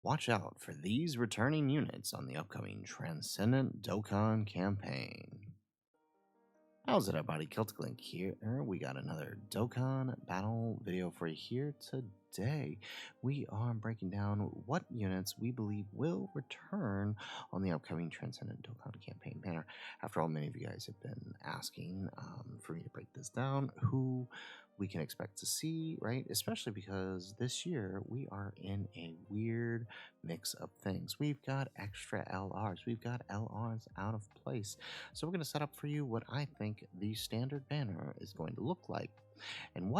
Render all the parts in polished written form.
Watch out for these returning units on the upcoming Transcendent Dokkan Campaign. How's it, everybody? Celtic Link here. We got another Dokkan Battle video for you here today. We are breaking down what units we believe will return on the upcoming Transcendent Dokkan Campaign banner. After all, many of you guys have been asking for me to break this down, who we can expect to see, right? Especially because this year we are in a weird mix of things. We've got extra LRs, we've got LRs out of place. So we're going to set up for you what I think the standard banner is going to look like and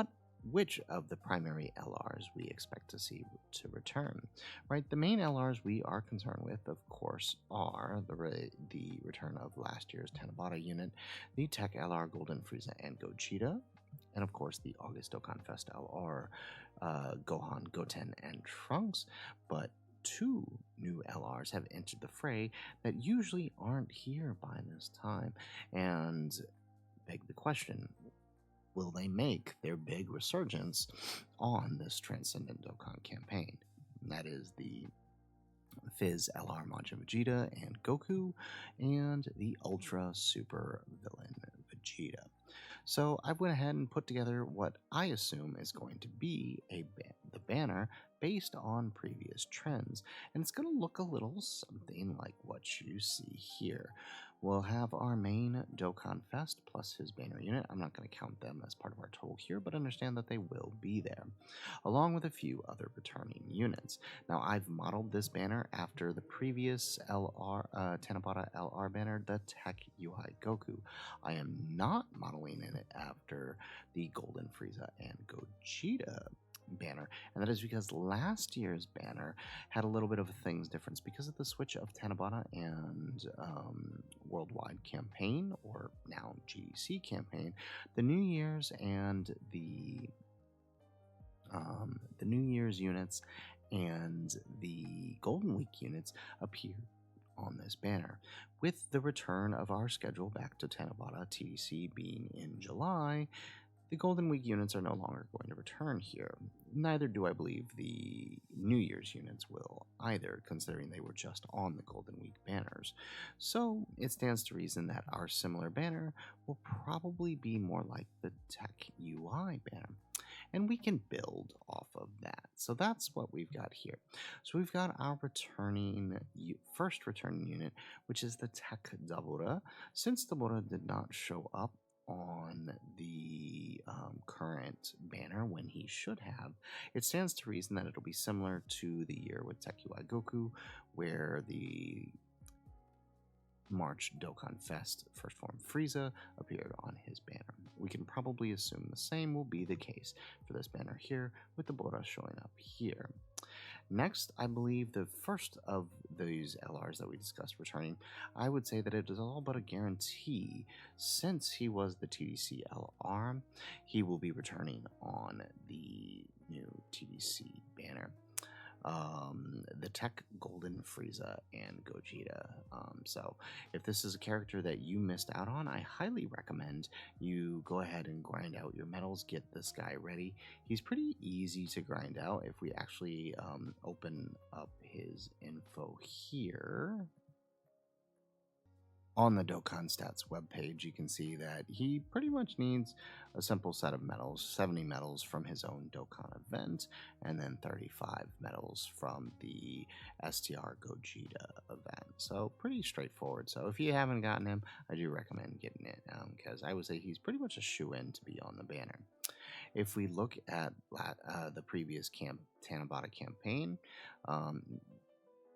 which of the primary LRs we expect to see to return, right? The main LRs we are concerned with, of course, are the return of last year's Tanabata unit, the Tech LR Golden Frieza and Gogeta, and of course the August Dokkan Fest LR Gohan, Goten, and Trunks. But two new LRs have entered the fray that usually aren't here by this time, and beg the question, will they make their big resurgence on this Transcendent Dokkan campaign? And that is the Fizz LR Majin Vegeta and Goku, and the Ultra Super Villain Vegeta. So I went ahead and put together what I assume is going to be the banner based on previous trends, and it's going to look a little something like what you see here. We'll have our main Dokkan Fest plus his banner unit. I'm not going to count them as part of our total here, but understand that they will be there, along with a few other returning units. Now, I've modeled this banner after the previous Tanabata LR banner, the Tech UI Goku. I am not modeling it after the Golden Frieza and Gogeta banner, and that is because last year's banner had a little bit of a things difference because of the switch of Tanabata and Worldwide Campaign, or now GDC Campaign. The New Year's and the New Year's units and the Golden Week units appear on this banner. With the return of our schedule back to Tanabata TDC being in July, the Golden Week units are no longer going to return here. Neither do I believe the New Year's units will either, considering they were just on the Golden Week banners. So it stands to reason that our similar banner will probably be more like the Tech UI banner, and we can build off of that. So that's what we've got here. So we've got our first returning unit, which is the Tech Dabura. Since Dabura did not show up on the current banner when he should have, it stands to reason that it'll be similar to the year with Tech UI Goku, where the March Dokkan Fest First Form Frieza appeared on his banner. We can probably assume the same will be the case for this banner here, with the Bora showing up here. Next, I believe the first of these LRs that we discussed returning, I would say that it is all but a guarantee. Since he was the TDC LR, he will be returning on the new TDC banner. The Tech Golden Frieza and Gogeta. So if this is a character that you missed out on, I highly recommend you go ahead and grind out your medals, get this guy ready. He's pretty easy to grind out if we actually open up his info here. On the Dokkan Stats webpage, you can see that he pretty much needs a simple set of medals, 70 medals from his own Dokkan event, and then 35 medals from the STR Gogeta event. So pretty straightforward. So if you haven't gotten him, I do recommend getting it, because I would say he's pretty much a shoo-in to be on the banner. If we look at the previous Tanabata campaign,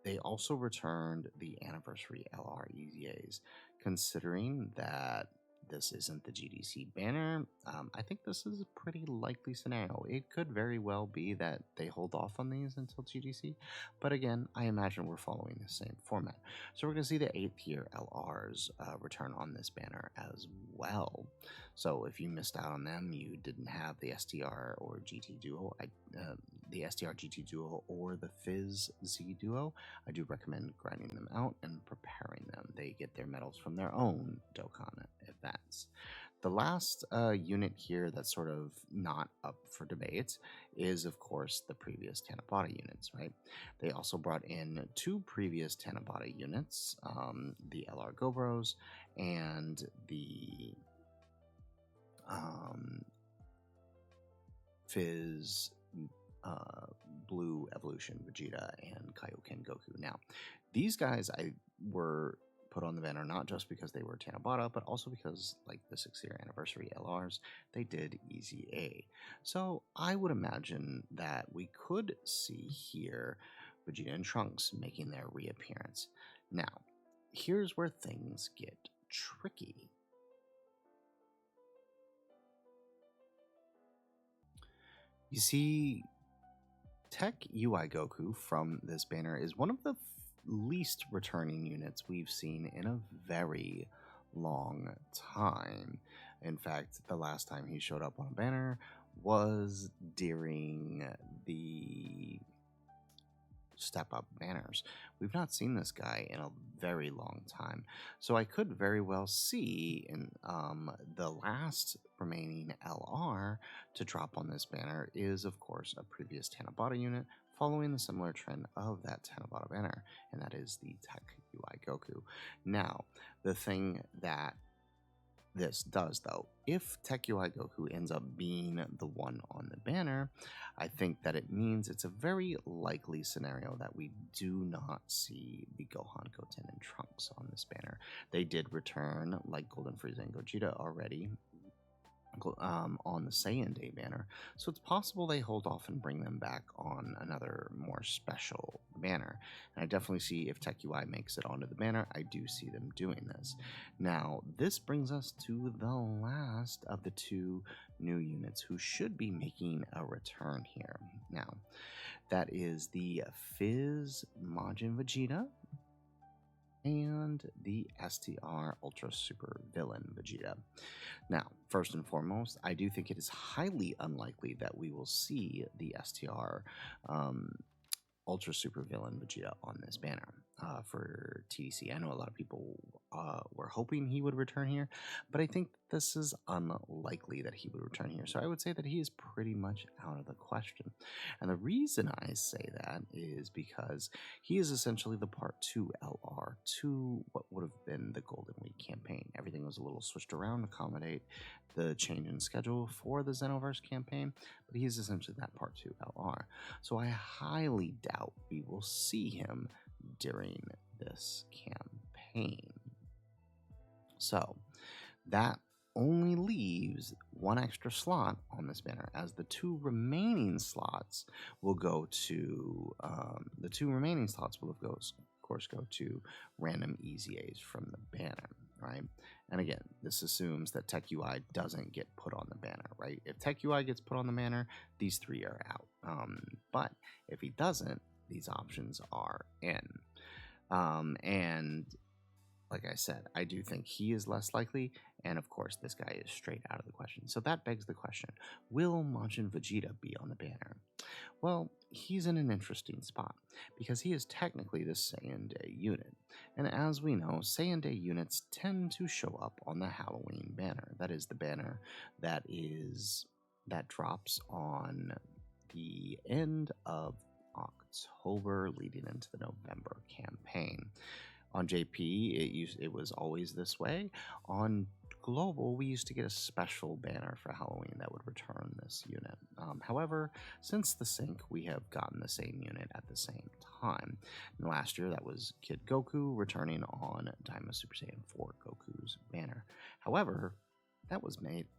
they also returned the Anniversary LR EZAs. Considering that this isn't the GDC banner, I think this is a pretty likely scenario. It could very well be that they hold off on these until GDC, but again, I imagine we're following the same format. So we're going to see the 8th year LRs return on this banner as well. So if you missed out on them, you didn't have the STR or GT Duo, the STR GT Duo or the Fizz Z Duo, I do recommend grinding them out and preparing them. They get their medals from their own Dokkan events. The last unit here that's sort of not up for debate is, of course, the previous Tanabata units, right? They also brought in two previous Tanabata units, the LR Gobros and the Fizz Blue Evolution Vegeta and Kaioken Goku. Now, these guys were put on the banner not just because they were Tanabata, but also because, like the 6th-year anniversary LRs, they did Easy A. So I would imagine that we could see here Vegeta and Trunks making their reappearance. Now, here's where things get tricky. You see, Tech UI Goku from this banner is one of the least returning units we've seen in a very long time. In fact, the last time he showed up on a banner was during the Step Up banners. We've not seen this guy in a very long time, so I could very well see in the last remaining LR to drop on this banner is, of course, a previous Tanabata unit following the similar trend of that Tanabata banner, and that is the Tech UI Goku. Now, the thing that this does, though, if Tech UI Goku ends up being the one on the banner, I think that it means it's a very likely scenario that we do not see the Gohan, Goten, and Trunks on this banner. They did return, like Golden Frieza and Gogeta already, on the Saiyan Day banner, so it's possible they hold off and bring them back on another more special banner. And I definitely see if Tech UI makes it onto the banner, I do see them doing this. Now, this brings us to the last of the two new units who should be making a return here. Now, that is the Fizz Majin Vegeta and the STR Ultra Super Villain Vegeta. Now, first and foremost, I do think it is highly unlikely that we will see the STR Ultra Super Villain Vegeta on this banner for TDC. I know a lot of people were hoping he would return here, but I think this is unlikely that he would return here. So I would say that he is pretty much out of the question. And the reason I say that is because he is essentially the Part 2 LR to what would have been the Golden Week campaign. Everything was a little switched around to accommodate the change in schedule for the Xenoverse campaign, but he is essentially that Part 2 LR. So I highly doubt we will see him during this campaign. So that only leaves one extra slot on this banner, as the two remaining slots will go to of course go to random Easy A's from the banner, right? And again, this assumes that Tech UI doesn't get put on the banner, right? If Tech UI gets put on the banner, these three are out. But if he doesn't, these options are in. And like I said, I do think he is less likely, and of course, this guy is straight out of the question. So that begs the question, will Majin Vegeta be on the banner? Well, he's in an interesting spot, because he is technically the Saiyan Day unit. And as we know, Saiyan Day units tend to show up on the Halloween banner. That is the banner that drops on the end of October leading into the November campaign. On JP, it was always this way. On Global, we used to get a special banner for Halloween that would return this unit. However, since the sync, we have gotten the same unit at the same time. And last year, that was Kid Goku returning on Daima Super Saiyan 4 Goku's banner. However,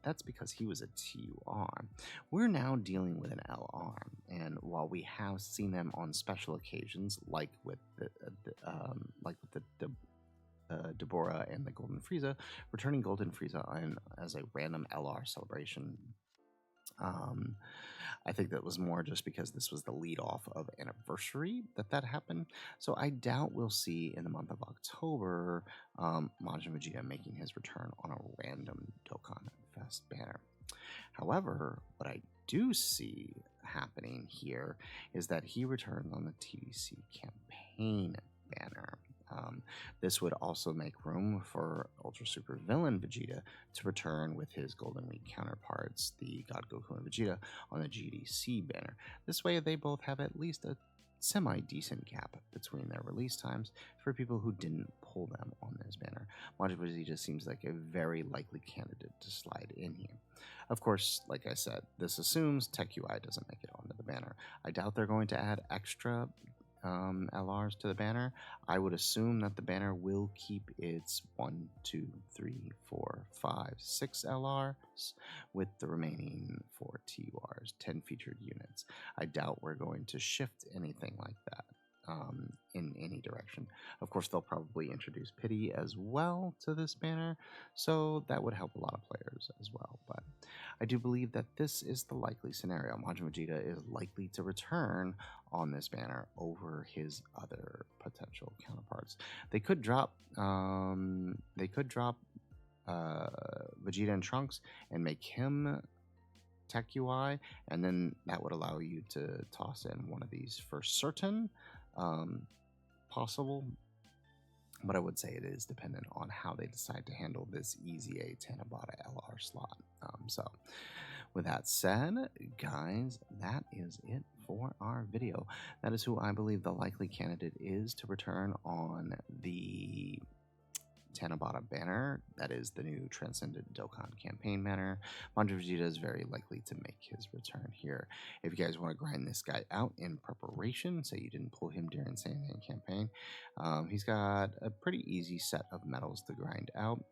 that's because he was a TUR. We're now dealing with an LR, and while we have seen them on special occasions, like with the Deborah and the Golden Frieza, returning Golden Frieza as a random LR celebration. I think that was more just because this was the lead off of anniversary that happened. So I doubt we'll see in the month of October Majin Vegeta making his return on a random Dokkan Fest banner. However, what I do see happening here is that he returns on the TDC campaign banner. This would also make room for Ultra Super Villain Vegeta to return with his Golden Week counterparts, the God Goku and Vegeta, on the GDC banner. This way, they both have at least a semi-decent gap between their release times for people who didn't pull them on this banner. Majin Vegeta seems like a very likely candidate to slide in here. Of course, like I said, this assumes Tech UI doesn't make it onto the banner. I doubt they're going to add extra LRs to the banner. I would assume that the banner will keep its 1, 2, 3, 4, 5, 6 LRs with the remaining 4 TURs, 10 featured units. I doubt we're going to shift anything like that in any direction. Of course, they'll probably introduce pity as well to this banner, so that would help a lot of players as well. But I do believe that this is the likely scenario. Majin Vegeta is likely to return on this banner over his other potential counterparts. They could drop Vegeta and Trunks and make him Tech UI, and then that would allow you to toss in one of these for certain possible. But I would say it is dependent on how they decide to handle this Easy A Tanabata LR slot. So with that said, guys, that is it for our video. That is who I believe the likely candidate is to return on the Tanabata banner. That is the new Transcendent Dokkan Campaign banner. Majin Vegeta is very likely to make his return here. If you guys want to grind this guy out in preparation, say you didn't pull him during Transcendent Campaign, he's got a pretty easy set of medals to grind out.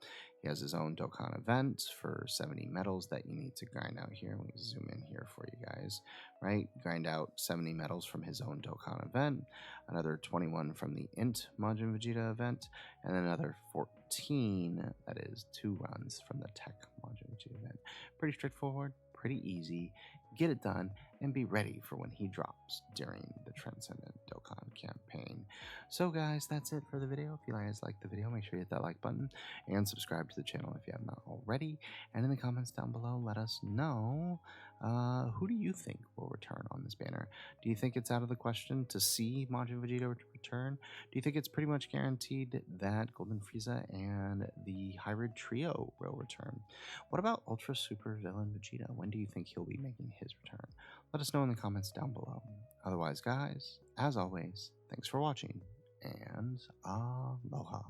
He has his own Dokkan event for 70 medals that you need to grind out here. Let me zoom in here for you guys, right? Grind out 70 medals from his own Dokkan event, another 21 from the Int Majin Vegeta event, and another 14, that is 2 runs from the Tech Majin Vegeta event. Pretty straightforward, pretty easy. Get it done and be ready for when he drops during the Transcendent Dokkan Campaign. So guys, that's it for the video. If you guys liked the video, make sure you hit that like button and subscribe to the channel if you have not already. And in the comments down below, let us know who do you think will return on this banner? Do you think it's out of the question to see Majin Vegeta return? Do you think it's pretty much guaranteed that Golden Frieza and the Hybrid Trio will return? What about Ultra Super Villain Vegeta? When do you think he'll be making his return? Let us know in the comments down below. Otherwise, guys, as always, thanks for watching, and aloha.